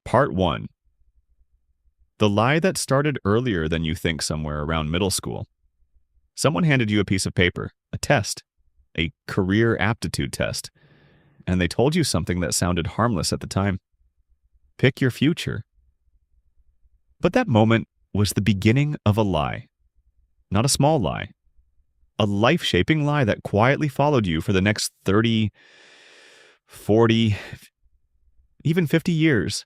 Part 1. The lie that started earlier than you think somewhere around middle school. Someone handed you a piece of paper, a test, a career aptitude test, and they told you something that sounded harmless at the time. Pick your future. But that moment was the beginning of a lie. Not a small lie. A life-shaping lie that quietly followed you for the next 30, 40, even 50 years.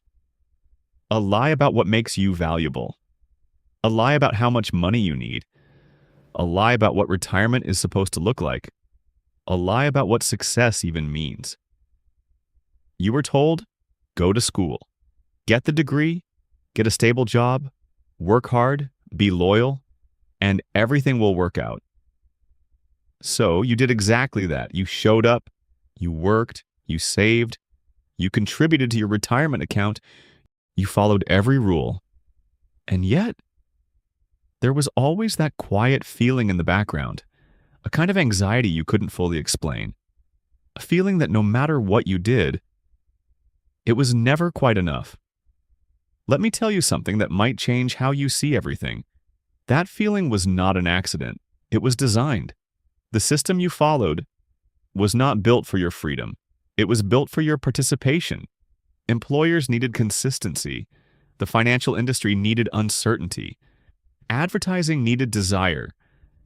A lie about what makes you valuable. A lie about how much money you need. A lie about what retirement is supposed to look like. A lie about what success even means. You were told, go to school, get the degree, get a stable job, work hard, be loyal, and everything will work out. So you did exactly that. You showed up, you worked, you saved, you contributed to your retirement account, you followed every rule. And yet, there was always that quiet feeling in the background, a kind of anxiety you couldn't fully explain, a feeling that no matter what you did, it was never quite enough. Let me tell you something that might change how you see everything. That feeling was not an accident. It was designed. The system you followed was not built for your freedom. It was built for your participation. Employers needed consistency. The financial industry needed uncertainty. Advertising needed desire.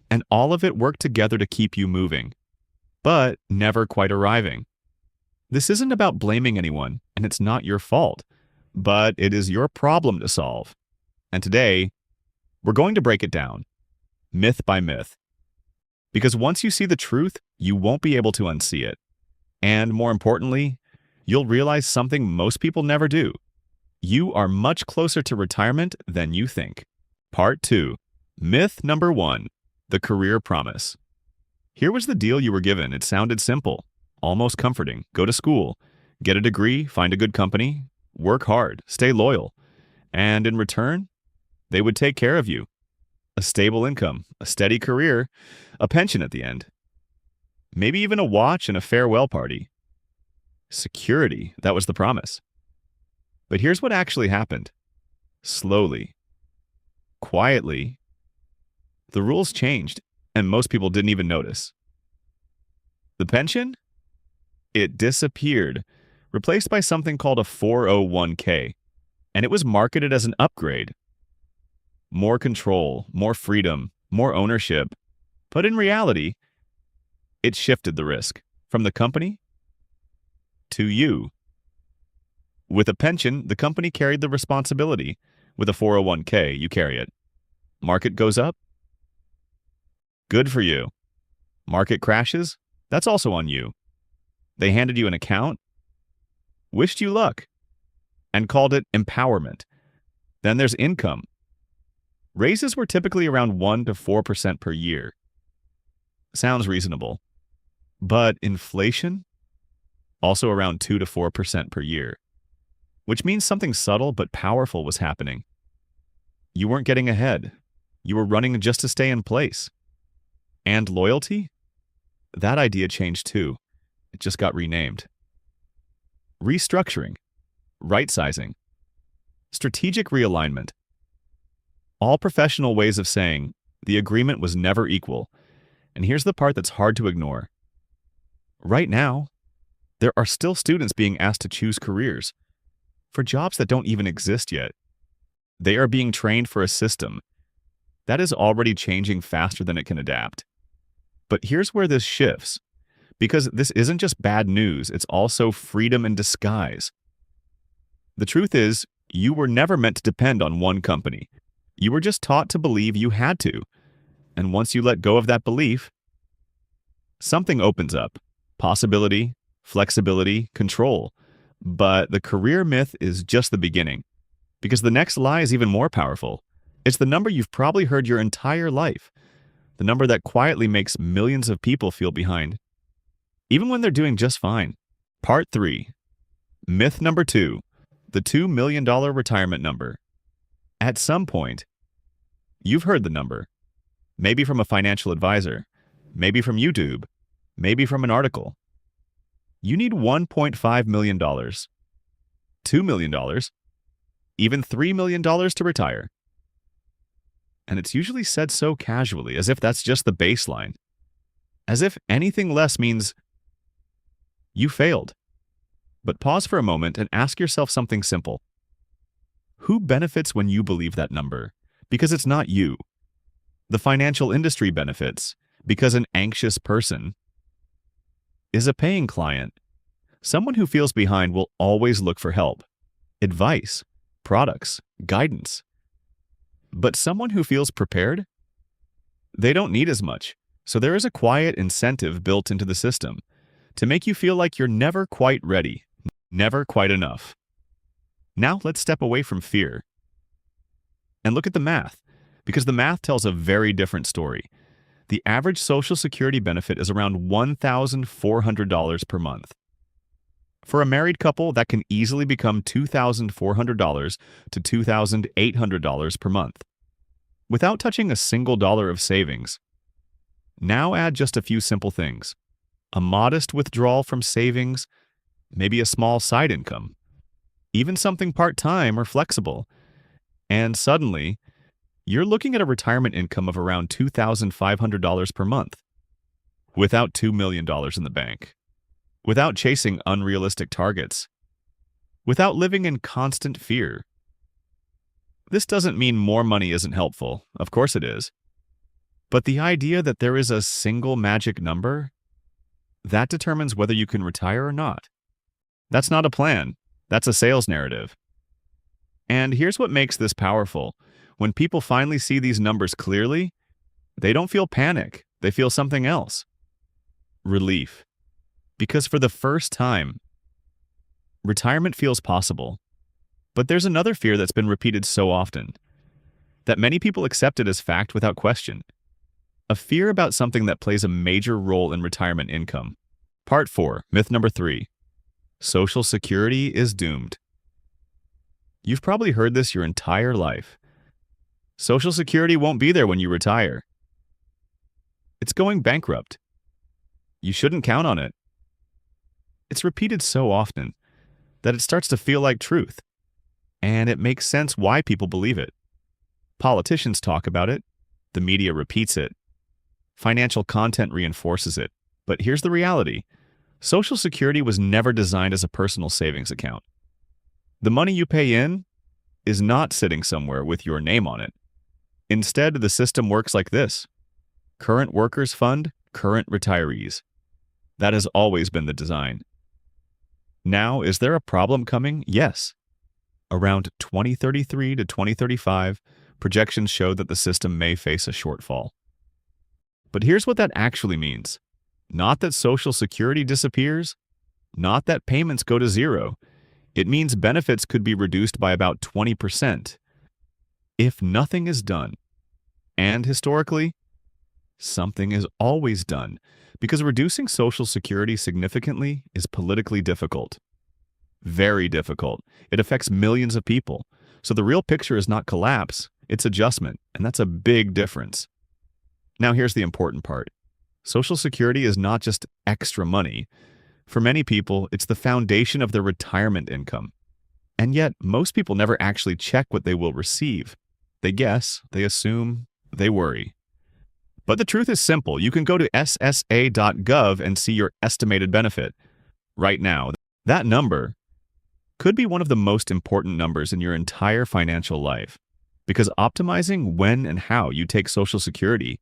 And all of it worked together to keep you moving, but never quite arriving. This isn't about blaming anyone, and it's not your fault, but it is your problem to solve. And today, we're going to break it down, myth by myth. Because once you see the truth, you won't be able to unsee it. And more importantly, you'll realize something most people never do. You are much closer to retirement than you think. Part 2. Myth number 1. The career promise. Here was the deal you were given. It sounded simple, almost comforting. Go to school, get a degree, find a good company, work hard, stay loyal. And in return, they would take care of you. A stable income, a steady career, a pension at the end. Maybe even a watch and a farewell party. Security, that was the promise. But here's what actually happened. Slowly, quietly, the rules changed, and most people didn't even notice. The pension? It disappeared, replaced by something called a 401k, and it was marketed as an upgrade. More control, more freedom, more ownership. But in reality, it shifted the risk from the company to you. With a pension, the company carried the responsibility. With a 401k, you carry it. Market goes up? Good for you. Market crashes? That's also on you. They handed you an account, wished you luck, and called it empowerment. Then there's income. Raises were typically around 1 to 4% per year. Sounds reasonable. But inflation? Also around 2 to 4% per year. Which means something subtle but powerful was happening. You weren't getting ahead. You were running just to stay in place. And loyalty? That idea changed too. It just got renamed. Restructuring, right-sizing, strategic realignment. All professional ways of saying the agreement was never equal. And here's the part that's hard to ignore. Right now, there are still students being asked to choose careers for jobs that don't even exist yet. They are being trained for a system that is already changing faster than it can adapt. But here's where this shifts, because this isn't just bad news, it's also freedom in disguise. The truth is, you were never meant to depend on one company. You were just taught to believe you had to. And once you let go of that belief, something opens up. Possibility, flexibility, control. But the career myth is just the beginning, because the next lie is even more powerful. It's the number you've probably heard your entire life. The number that quietly makes millions of people feel behind, even when they're doing just fine. Part 3. Myth number 2. The $2 million retirement number. At some point, you've heard the number. Maybe from a financial advisor, maybe from YouTube, maybe from an article. You need $1.5 million. $2 million? even $3 million to retire. And it's usually said so casually, as if that's just the baseline, as if anything less means you failed. But pause for a moment and ask yourself something simple. Who benefits when you believe that number? Because it's not you. The financial industry benefits because an anxious person is a paying client. Someone who feels behind will always look for help, advice, products, guidance. But someone who feels prepared, they don't need as much. So there is a quiet incentive built into the system to make you feel like you're never quite ready, never quite enough. Now let's step away from fear and look at the math, because the math tells a very different story. The average Social Security benefit is around $1,400 per month. For a married couple, that can easily become $2,400 to $2,800 per month, without touching a single dollar of savings. Now add just a few simple things. A modest withdrawal from savings, maybe a small side income, even something part-time or flexible, and suddenly, you're looking at a retirement income of around $2,500 per month, without $2 million in the bank, without chasing unrealistic targets, without living in constant fear. This doesn't mean more money isn't helpful. Of course it is. But the idea that there is a single magic number, that determines whether you can retire or not. That's not a plan. That's a sales narrative. And here's what makes this powerful. When people finally see these numbers clearly, they don't feel panic. They feel something else. Relief. Because for the first time, retirement feels possible. But there's another fear that's been repeated so often, that many people accept it as fact without question. A fear about something that plays a major role in retirement income. Part 4, myth number 3. Social Security is doomed. You've probably heard this your entire life. Social Security won't be there when you retire. It's going bankrupt. You shouldn't count on it. It's repeated so often that it starts to feel like truth. And it makes sense why people believe it. Politicians talk about it. The media repeats it. Financial content reinforces it. But here's the reality. Social Security was never designed as a personal savings account. The money you pay in is not sitting somewhere with your name on it. Instead, the system works like this. Current workers fund current retirees. That has always been the design. Now, is there a problem coming? Yes. Around 2033 to 2035, projections show that the system may face a shortfall. But here's what that actually means. Not that Social Security disappears, not that payments go to zero. It means benefits could be reduced by about 20% if nothing is done. And historically, something is always done, because reducing Social Security significantly is politically difficult. Very difficult. It affects millions of people. So the real picture is not collapse, it's adjustment, and that's a big difference. Now here's the important part. Social Security is not just extra money. For many people, it's the foundation of their retirement income. And yet, most people never actually check what they will receive. They guess, they assume, they worry. But the truth is simple. You can go to ssa.gov and see your estimated benefit. Right now, that number could be one of the most important numbers in your entire financial life, because optimizing when and how you take Social Security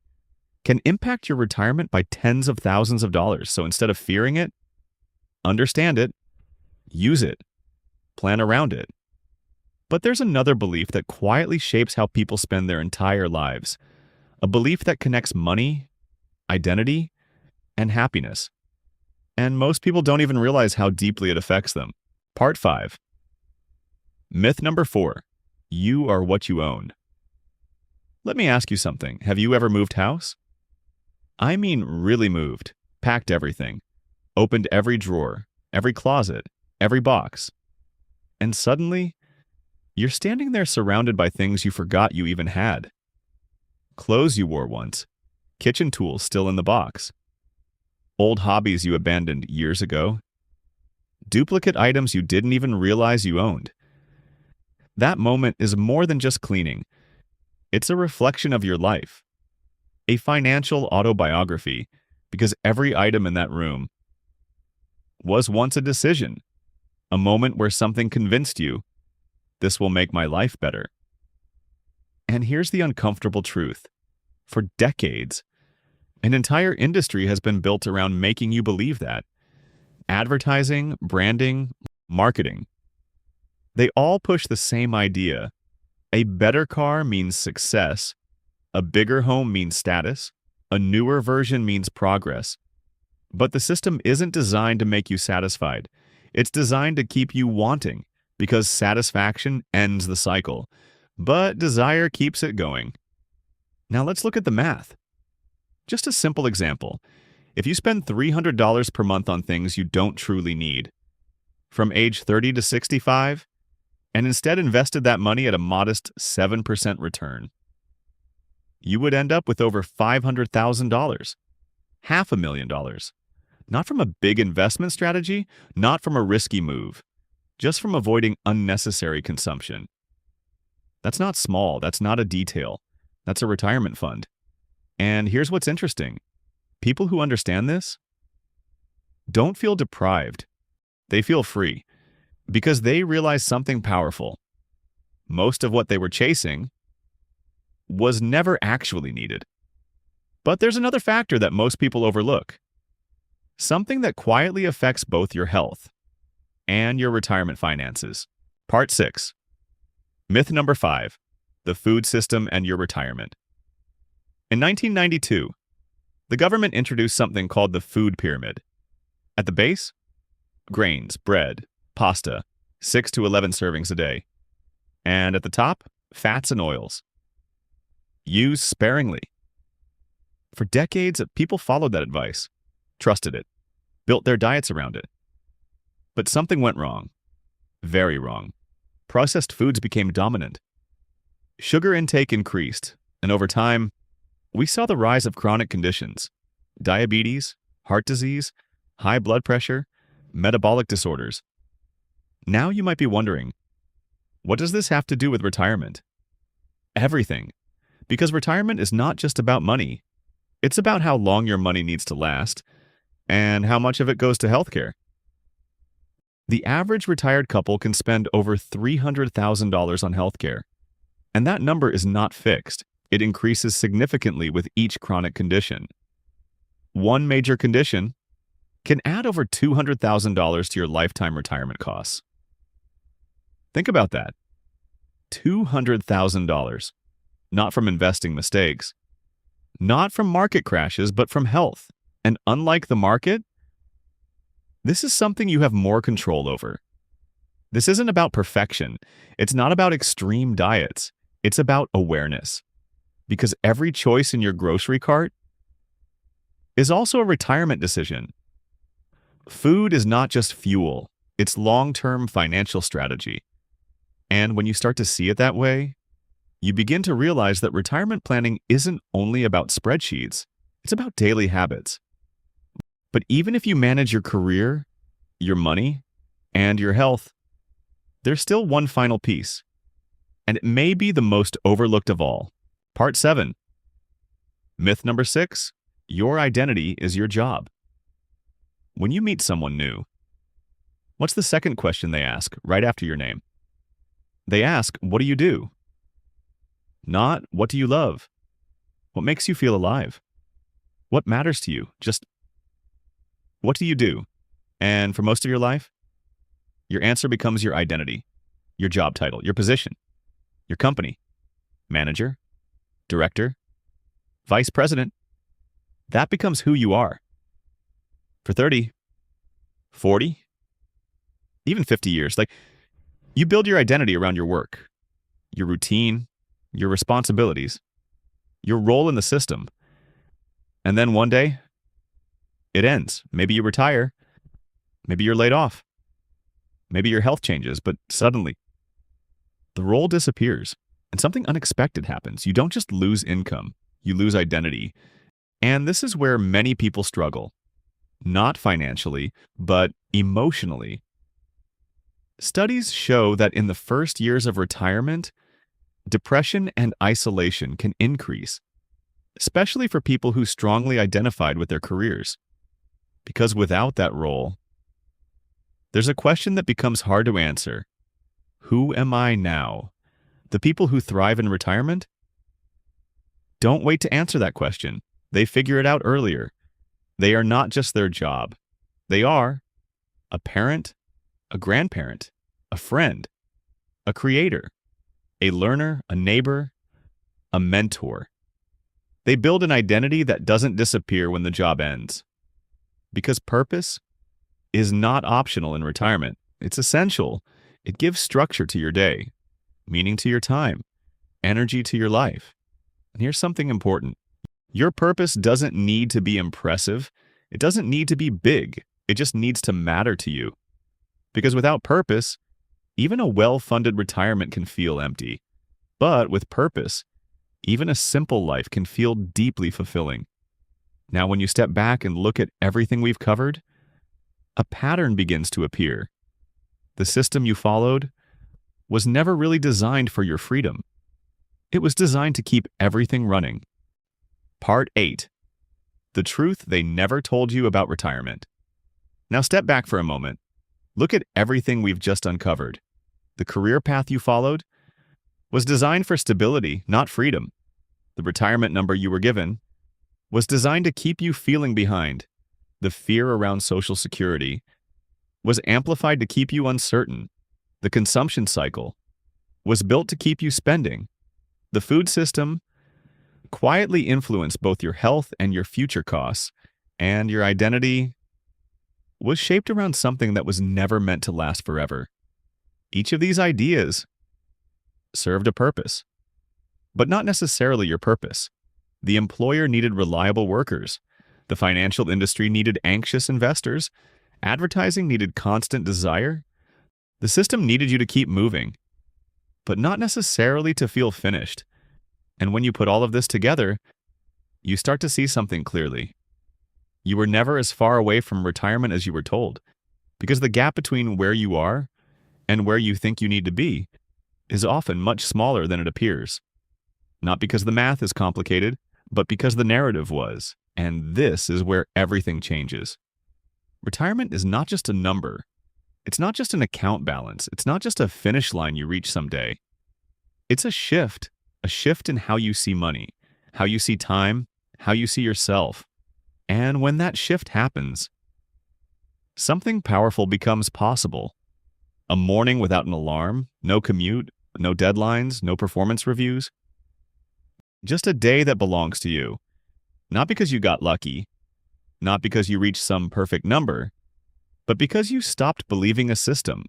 can impact your retirement by tens of thousands of dollars. So instead of fearing it, understand it, use it, plan around it. But there's another belief that quietly shapes how people spend their entire lives, a belief that connects money, identity, and happiness. And most people don't even realize how deeply it affects them. Part 5. Myth number 4. You are what you own. Let me ask you something. Have you ever moved house? I mean really moved, packed everything, opened every drawer, every closet, every box. And suddenly, you're standing there surrounded by things you forgot you even had. Clothes you wore once, kitchen tools still in the box, old hobbies you abandoned years ago, duplicate items you didn't even realize you owned. That moment is more than just cleaning. It's a reflection of your life, a financial autobiography, because every item in that room was once a decision, a moment where something convinced you, this will make my life better. And here's the uncomfortable truth. For decades, an entire industry has been built around making you believe that. Advertising, branding, marketing. They all push the same idea. A better car means success. A bigger home means status. A newer version means progress. But the system isn't designed to make you satisfied. It's designed to keep you wanting, because satisfaction ends the cycle, but desire keeps it going. Now let's look at the math. Just a simple example. If you spend $300 per month on things you don't truly need, from age 30 to 65, and instead invested that money at a modest 7% return, you would end up with over $500,000, $500,000. Not from a big investment strategy, not from a risky move, just from avoiding unnecessary consumption. That's not small, that's not a detail, that's a retirement fund. And here's what's interesting. People who understand this don't feel deprived. They feel free because they realize something powerful. Most of what they were chasing was never actually needed. But there's another factor that most people overlook. Something that quietly affects both your health and your retirement finances. Part 6. Myth number 5. The food system and your retirement. In 1992, the government introduced something called the food pyramid. At the base, grains, bread, pasta, 6 to 11 servings a day. And at the top, fats and oils. Use sparingly. For decades, people followed that advice, trusted it, built their diets around it. But something went wrong. Very wrong. Processed foods became dominant. Sugar intake increased, and over time, we saw the rise of chronic conditions: diabetes, heart disease, high blood pressure, metabolic disorders. Now you might be wondering, what does this have to do with retirement? Everything. Because retirement is not just about money. It's about how long your money needs to last and how much of it goes to healthcare. The average retired couple can spend over $300,000 on healthcare. And that number is not fixed. It increases significantly with each chronic condition. One major condition can add over $200,000 to your lifetime retirement costs. Think about that. $200,000. Not from investing mistakes. Not from market crashes, but from health. And unlike the market, this is something you have more control over. This isn't about perfection. It's not about extreme diets. It's about awareness. Because every choice in your grocery cart is also a retirement decision. Food is not just fuel. It's long-term financial strategy. And when you start to see it that way, you begin to realize that retirement planning isn't only about spreadsheets. It's about daily habits. But even if you manage your career, your money, and your health, there's still one final piece. And it may be the most overlooked of all. Part 7. Myth number 6. Your identity is your job. When you meet someone new, what's the second question they ask right after your name? They ask, what do you do? Not, what do you love? What makes you feel alive? What matters to you? Just, what do you do? And for most of your life, your answer becomes your identity, your job title, your position, your company, manager, director, vice president. That becomes who you are. For 30, 40, even 50 years, you build your identity around your work, your routine, your responsibilities, your role in the system. And then one day, it ends. Maybe you retire. Maybe you're laid off. Maybe your health changes, but suddenly, the role disappears and something unexpected happens. You don't just lose income, you lose identity. And this is where many people struggle. Not financially, but emotionally. Studies show that in the first years of retirement, depression and isolation can increase, especially for people who strongly identified with their careers. Because without that role, there's a question that becomes hard to answer. Who am I now? The people who thrive in retirement? Don't wait to answer that question. They figure it out earlier. They are not just their job. They are a parent, a grandparent, a friend, a creator, a learner, a neighbor, a mentor. They build an identity that doesn't disappear when the job ends. Because purpose is not optional in retirement. It's essential. It gives structure to your day, meaning to your time, energy to your life. And here's something important. Your purpose doesn't need to be impressive. It doesn't need to be big. It just needs to matter to you. Because without purpose, even a well-funded retirement can feel empty. But with purpose, even a simple life can feel deeply fulfilling. Now, when you step back and look at everything we've covered, a pattern begins to appear. The system you followed was never really designed for your freedom. It was designed to keep everything running. Part 8. The truth they never told you about retirement. Now step back for a moment. Look at everything we've just uncovered. The career path you followed was designed for stability, not freedom. The retirement number you were given was designed to keep you feeling behind. The fear around Social Security was amplified to keep you uncertain. The consumption cycle was built to keep you spending. The food system quietly influenced both your health and your future costs, and your identity was shaped around something that was never meant to last forever. Each of these ideas served a purpose, but not necessarily your purpose. The employer needed reliable workers. The financial industry needed anxious investors. Advertising needed constant desire. The system needed you to keep moving, but not necessarily to feel finished. And when you put all of this together, you start to see something clearly. You were never as far away from retirement as you were told, because the gap between where you are and where you think you need to be is often much smaller than it appears. Not because the math is complicated, but because the narrative was. And this is where everything changes. Retirement is not just a number. It's not just an account balance. It's not just a finish line you reach someday. It's a shift in how you see money, how you see time, how you see yourself. And when that shift happens, something powerful becomes possible. A morning without an alarm, no commute, no deadlines, no performance reviews. Just a day that belongs to you. Not because you got lucky, not because you reached some perfect number, but because you stopped believing a system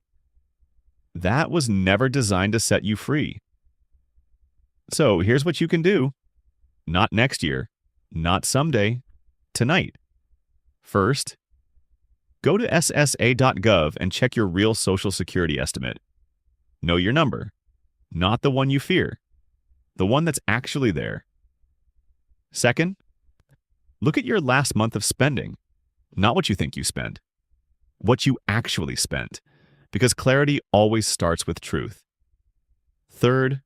that was never designed to set you free. So here's what you can do. Not next year, not someday, tonight. First, go to ssa.gov and check your real Social Security estimate. Know your number, not the one you fear, the one that's actually there. Second, look at your last month of spending, not what you think you spent, what you actually spent, because clarity always starts with truth. Third,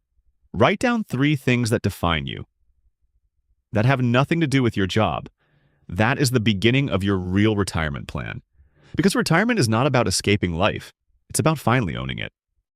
write down 3 things that define you, that have nothing to do with your job. That is the beginning of your real retirement plan. Because retirement is not about escaping life. It's about finally owning it.